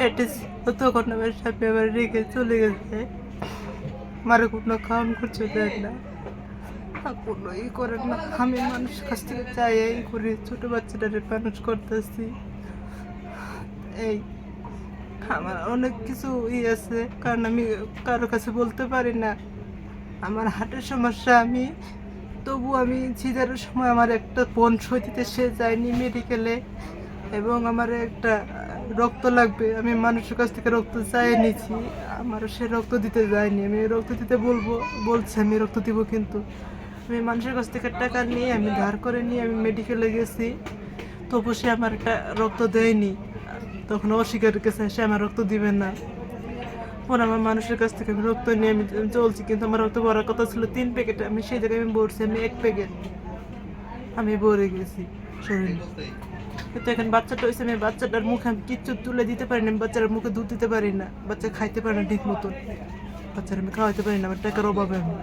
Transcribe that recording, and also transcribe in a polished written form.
পেটে ছিল তখন আমার স্বামী আমার রেখে চলে গেছে। আমার কোনো কাম করছে দেয় না, কোনো করেন না। আমি মানুষের কাছ থেকে চাই এই করে ছোট বাচ্চাটারে মানুষ করতেছি। এই আমার অনেক কিছু আছে, কারণ আমি কারো কাছে বলতে পারি না। আমার হার্টের সমস্যা, তবু আমি সিজারের সময় আমার একটা বোন সই দিতে সে যায়নি মেডিকেলে, এবং আমার একটা রক্ত লাগবে, আমি মানুষের কাছ থেকে রক্ত চাই নিয়েছি, আমার সে রক্ত দিতে যায়নি। আমি রক্ত দিতে বলছি আমি রক্ত দিব, কিন্তু আমি মানুষের কাছ থেকে টাকা নিয়ে আমি ধার করে নিয়ে আমি মেডিকেলে গেছি, তবু সে আমার একটা রক্ত দেয়নি। তখন অস্বীকার করেছে সে আমার রক্ত দিবে না। পরে আমার মানুষের কাছ থেকে আমি রক্ত নিয়ে আমি চলছি, কিন্তু আমার রক্ত ভরার কথা ছিল 3 প্যাকেট, আমি সেই জায়গায় আমি ভরছি আমি 1 প্যাকেট আমি ভরে গেছি শরীর। কিন্তু এখন বাচ্চাটা হয়েছে, আমি বাচ্চাটার মুখে আমি কিচ্ছু তুলে দিতে পারি না, আমি বাচ্চার মুখে দুধ দিতে পারি না, বাচ্চা খাইতে পারে না ঠিক মতন, বাচ্চারা আমি খাওয়াইতে পারি না, আমার টাকার অভাবে আমি